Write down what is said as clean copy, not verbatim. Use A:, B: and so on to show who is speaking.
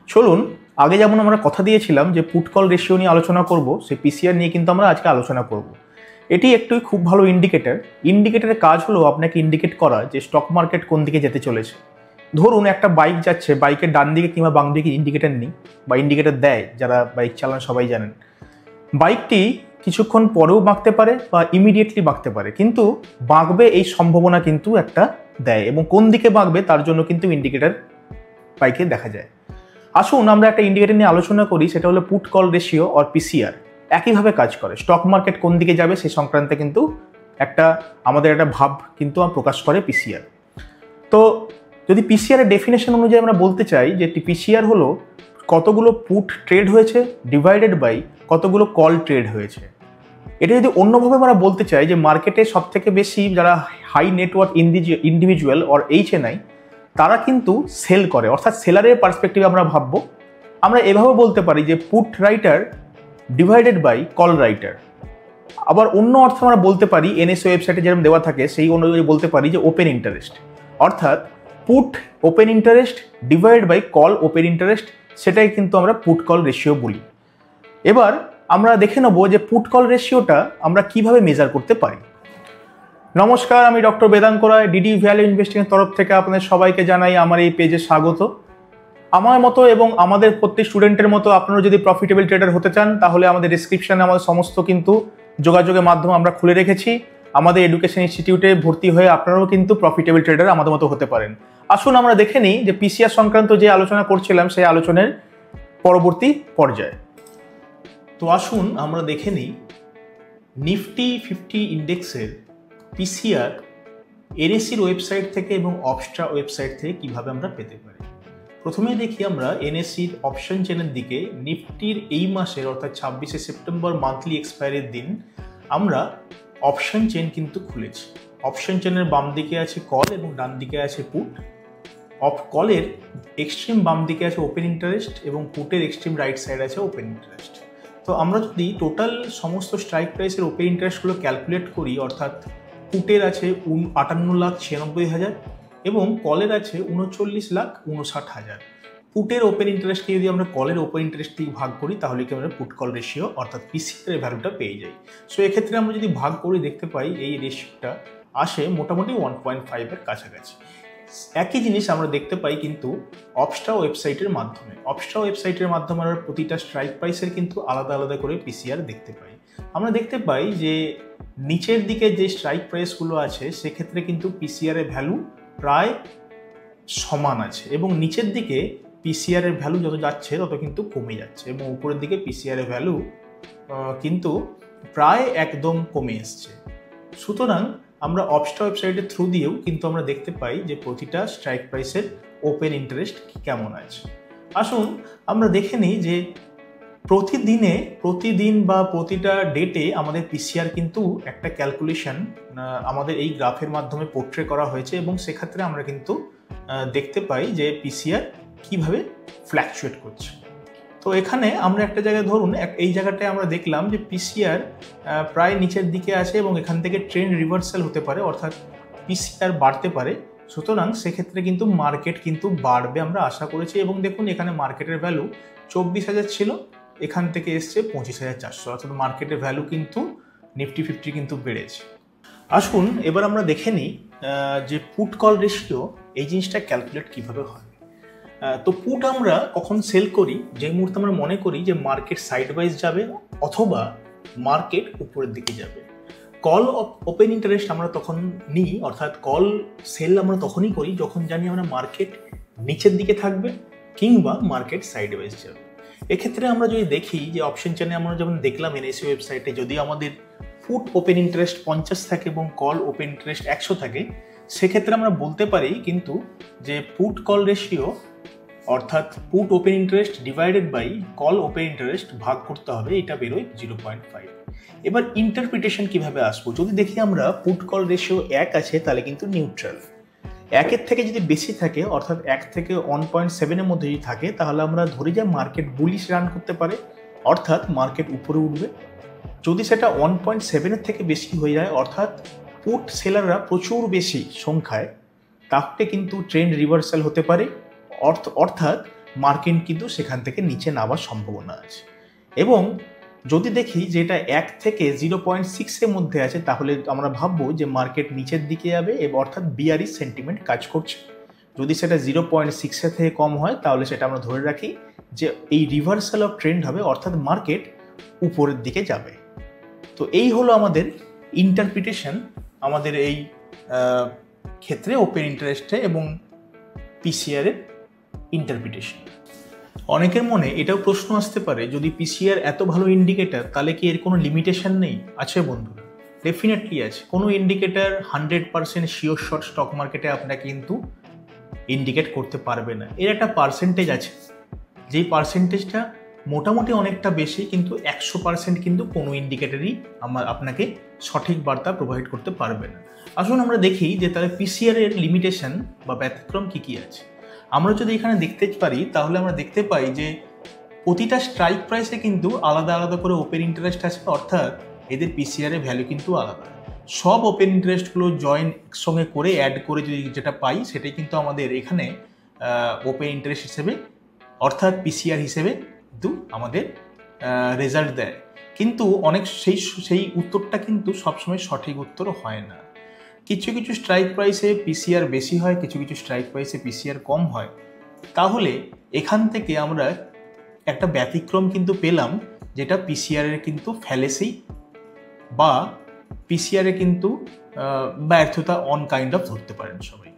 A: চলুন আগে যেমন আমরা কথা দিয়েছিলাম যে পুট কল রেশিও নিয়ে আলোচনা করব, সেই পিসিআর নিয়ে কিন্তু আমরা আজকে আলোচনা করব। এটি একটি খুব ভালো ইন্ডিকেটর। ইন্ডিকেটরের কাজ হলো আপনাকে ইন্ডিকেট করা যে স্টক মার্কেট কোন দিকে যেতে চলেছে। ধরুন একটা বাইক যাচ্ছে, বাইকের ডান দিকে কিংবা বাম দিকে ইন্ডিকেটর নেই বা ইন্ডিকেটর দেয়, যারা বাইক চালান সবাই জানেন। বাইকটি কিছুক্ষণ পরেও বাঁকতে পারে বা ইমিডিয়েটলি বাঁকতে পারে, কিন্তু বাঁকবে এই সম্ভাবনা কিন্তু একটা দেয়, এবং কোন দিকে বাঁকবে তার জন্য কিন্তু ইন্ডিকেটর বাইকে দেখা যায়। আসুন আমরা একটা ইন্ডিকেটর নিয়ে আলোচনা করি, সেটা হলো put call ratio or PCR. একইভাবে কাজ করে, স্টক মার্কেট কোন দিকে যাবে সেই সংক্রান্তে কিন্তু আমাদের একটা ভাব কিন্তু প্রকাশ করে পিসিআর। তো যদি পিসিআর এর ডেফিনেশন অনুযায়ী আমরা বলতে চাই যে পিসিআর হলো কতগুলো পুট ট্রেড হয়েছে ডিভাইডেড বাই কতগুলো কল ট্রেড হয়েছে। এটা যদি অন্যভাবে আমরা বলতে চাই যে মার্কেটে সব থেকে বেশি যারা high net worth individual or HNI তারা কিন্তু সেল করে, অর্থাৎ সেলারের পার্সপেক্টিভে আমরা ভাববো। আমরা এভাবে বলতে পারি যে put writer divided by call writer. আবার অন্য অর্থে আমরা বলতে পারি এনএসই ওয়েবসাইটে যেরকম দেওয়া থাকে সেই অনুযায়ী বলতে পারি যে ওপেন ইন্টারেস্ট, অর্থাৎ put open interest divide by call open interest, সেটাই কিন্তু আমরা পুট কল রেশিও বলি। এবার আমরা দেখে নেব যে পুট কল রেশিওটা আমরা কিভাবে মেজার করতে পারি। নমস্কার, আমি ডক্টর বেদাঙ্ক রায়, ডিডি ভ্যালু ইনভেস্টিংয়ের তরফ থেকে আপনাদের সবাইকে জানাই আমার এই পেজে স্বাগত। আমার মতো এবং আমাদের প্রত্যেক স্টুডেন্টের মতো আপনারা যদি প্রফিটেবল ট্রেডার হতে চান তাহলে আমাদের ডেসক্রিপশনে আমাদের সমস্ত কিন্তু যোগাযোগের মাধ্যম আমরা খুলে রেখেছি। আমাদের এডুকেশন ইনস্টিটিউটে ভর্তি হয়ে আপনারাও কিন্তু প্রফিটেবল ট্রেডার আমাদের মতো হতে পারেন। আসুন আমরা দেখে নিই যে পিসিআর সংক্রান্ত যে আলোচনা করছিলাম সেই আলোচনার পরবর্তী পর্যায়ে। তো আসুন আমরা দেখে নিই নিফটি 50 ইন্ডেক্সের পিসিআর এনএসির ওয়েবসাইট থেকে এবং অপস্ট্রা ওয়েবসাইট থেকে কিভাবে আমরা পেতে পারি। প্রথমে দেখি আমরা এনএসির অপশন চেনের দিকে নিফটির এই মাসের অর্থাৎ 26শে সেপ্টেম্বর মান্থলি এক্সপায়ারির দিন আমরা অপশন চেন কিন্তু খুলেছি। অপশন চেনের বাম দিকে আছে কল এবং ডান দিকে আছে পুট। কলের এক্সট্রিম বাম দিকে আছে ওপেন ইন্টারেস্ট এবং পুটের এক্সট্রিম রাইট সাইড আছে ওপেন ইন্টারেস্ট। তো আমরা যদি টোটাল সমস্ত স্ট্রাইক প্রাইসের ওপেন ইন্টারেস্টগুলো ক্যালকুলেট করি, অর্থাৎ পুটের আছে 58,96,000 এবং কলের আছে 39,59,000। পুটের ওপেন ইন্টারেস্টকে যদি আমরা কলের ওপেন ইন্টারেস্ট থেকে ভাগ করি তাহলে কি আমরা পুট কল রেশিও অর্থাৎ পিসিআর এর ভ্যালুটা পেয়ে যাই। সো এক্ষেত্রে আমরা যদি ভাগ করে দেখতে পাই এই রেশিওটা আসে মোটামুটি 1.5 এর কাছাকাছি। একই জিনিস আমরা দেখতে পাই কিন্তু অপস্ট্রা ওয়েবসাইটের মাধ্যমে। অপস্ট্রা ওয়েবসাইটের মাধ্যমে আমরা প্রতিটা স্ট্রাইক প্রাইসের কিন্তু আলাদা আলাদা করে পিসিআর দেখতে পাই। আমরা দেখতে পাই যে নিচের দিকে যে স্ট্রাইক প্রাইসগুলো আছে সেক্ষেত্রে কিন্তু পিসিআর এর ভ্যালু প্রায় সমান আছে, এবং নিচের দিকে পিসিআর এর ভ্যালু যত যাচ্ছে তত কিন্তু কমে যাচ্ছে, এবং উপরের দিকে পিসিআর এর ভ্যালু কিন্তু প্রায় একদম কমে এসছে। সুতরাং আমরা অপস্ট্রা ওয়েবসাইটের থ্রু দিয়েও কিন্তু আমরা দেখতে পাই যে প্রতিটা স্ট্রাইক প্রাইসের ওপেন ইন্টারেস্ট কেমন আছে। আসুন আমরা দেখে নিই যে প্রতিদিন বা প্রতিটা ডেটে আমাদের পিসিআর কিন্তু একটা ক্যালকুলেশন আমাদের এই গ্রাফের মাধ্যমে পোর্ট্রে করা হয়েছে, এবং সেক্ষেত্রে আমরা কিন্তু দেখতে পাই যে পিসিআর কিভাবে ফ্ল্যাকচুয়েট করছে। তো এখানে আমরা একটা জায়গায় ধরুন এই জায়গাটায় আমরা দেখলাম যে পিসিআর প্রায় নিচের দিকে আছে এবং এখান থেকে ট্রেন্ড রিভার্সাল হতে পারে, অর্থাৎ পিসিআর বাড়তে পারে। সুতরাং সেক্ষেত্রে কিন্তু মার্কেট কিন্তু বাড়বে আমরা আশা করেছি, এবং দেখুন এখানে মার্কেটের ভ্যালু 24,000 ছিল, এখান থেকে এসছে 25,400, অর্থাৎ মার্কেটের ভ্যালু কিন্তু নিফটি 50 কিন্তু বেড়েছে। আসুন এবার আমরা দেখে নিই যে পুট কল রেশিও এই জিনিসটা ক্যালকুলেট কিভাবে হয়। তো পুট আমরা কখন সেল করি, যে মুহূর্তে আমরা মনে করি যে মার্কেট সাইড ওয়াইজ যাবে অথবা মার্কেট উপরের দিকে যাবে। কল ওপেন ইন্টারেস্ট আমরা তখন নিই, অর্থাৎ কল সেল আমরা তখনই করি যখন জানি আমরা মার্কেট নিচের দিকে থাকবে কিংবা মার্কেট সাইড ওয়াইজ যাবে। এক্ষেত্রে আমরা যদি দেখি যে অপশন চেনে আমরা যেমন দেখলাম এনএসই ওয়েবসাইটে যদি আমাদের পুট ওপেন ইন্টারেস্ট 50 থাকে এবং কল ওপেন ইন্টারেস্ট 100 থাকে, সেক্ষেত্রে আমরা বলতে পারি কিন্তু যে পুট কল রেশিও অর্থাৎ put open interest divided by call open interest ভাগ করতে হবে, এটা বেরোয় 0.5। এবার ইন্টারপ্রিটেশন কিভাবে আসবো, যদি দেখি আমরা পুট কল রেশিও 1 আছে তাহলে কিন্তু নিউট্রাল। 1-এর থেকে যদি বেশি থাকে অর্থাৎ 1 থেকে 1.7-এর মধ্যে যদি থাকে তাহলে আমরা ধরি যে মার্কেট বুলিশ রান করতে পারে, অর্থাৎ মার্কেট উপরে উঠবে। যদি সেটা 1.7-এর থেকে বেশি হয়ে যায়, অর্থাৎ পুট সেলাররা প্রচুর বেশি সংখ্যায়, তাহলে কিন্তু ট্রেন্ড রিভার্সাল হতে পারে, অর্থাৎ মার্কেট কিন্তু সেখান থেকে নিচে নামার সম্ভাবনা আছে। এবং যদি দেখি যে এটা 1 থেকে 0.6-এর মধ্যে আছে, তাহলে আমরা ভাববো যে মার্কেট নিচের দিকে যাবে, এবং অর্থাৎ বিয়ারিশ সেন্টিমেন্ট কাজ করছে। যদি সেটা 0.6-এর থেকে কম হয়, তাহলে সেটা আমরা ধরে রাখি যে এই রিভার্সাল অফ ট্রেন্ড হবে, অর্থাৎ মার্কেট উপরের দিকে যাবে। তো এই হলো আমাদের ইন্টারপ্রিটেশন আমাদের এই ক্ষেত্রে ওপেন ইন্টারেস্টে এবং পিসিআর-এর ইন্টারপ্রিটেশন। অনেকের মনে এটাও প্রশ্ন আসতে পারে, যদি পিসিআর এত ভালো ইন্ডিকেটর, তাহলে কি এর কোনো লিমিটেশন নেই? আছে বন্ধুরা, ডেফিনেটলি আছে। কোনো ইন্ডিকেটর 100% শিওর শট স্টক মার্কেটে আপনাকে কিন্তু ইন্ডিকেট করতে পারবে না। এর একটা পার্সেন্টেজ আছে, যেই পার্সেন্টেজটা মোটামুটি অনেকটা বেশি, কিন্তু 100% কিন্তু কোনো ইন্ডিকেটরই আপনাকে সঠিক বার্তা প্রোভাইড করতে পারবে না। আসুন আমরা দেখি যে তাহলে পিসিআর-এর লিমিটেশন বা ব্যতিক্রম কী কী আছে। আমরা যদি এখানে দেখতে পারি, তাহলে আমরা দেখতে পাই যে প্রতিটা স্ট্রাইক প্রাইসে কিন্তু আলাদা আলাদা করে ওপেন ইন্টারেস্ট আছে, অর্থাৎ এদের পিসিআর-এর ভ্যালু কিন্তু আলাদা। সব ওপেন ইন্টারেস্টগুলো জয়েন একসঙ্গে করে অ্যাড করে যদি যেটা পাই, সেটাই কিন্তু আমাদের এখানে ওপেন ইন্টারেস্ট হিসেবে, অর্থাৎ পিসিআর হিসেবে কিন্তু আমাদের রেজাল্ট দেয়। কিন্তু অনেক সেই উত্তরটা কিন্তু সবসময় সঠিক উত্তর হয় না। কিছু কিছু স্ট্রাইক প্রাইসে পিসিআর বেশি হয়, কিছু কিছু স্ট্রাইক প্রাইসে পিসিআর কম হয়। তাহলে এখান থেকে আমরা একটা ব্যতিক্রম কিন্তু পেলাম, যেটা পিসিআর-এর কিন্তু ফ্যালেসি বা পিসিআর-এ কিন্তু ব্যর্থতা অন কাইন্ড অফ ধরতে পারেন সবাই।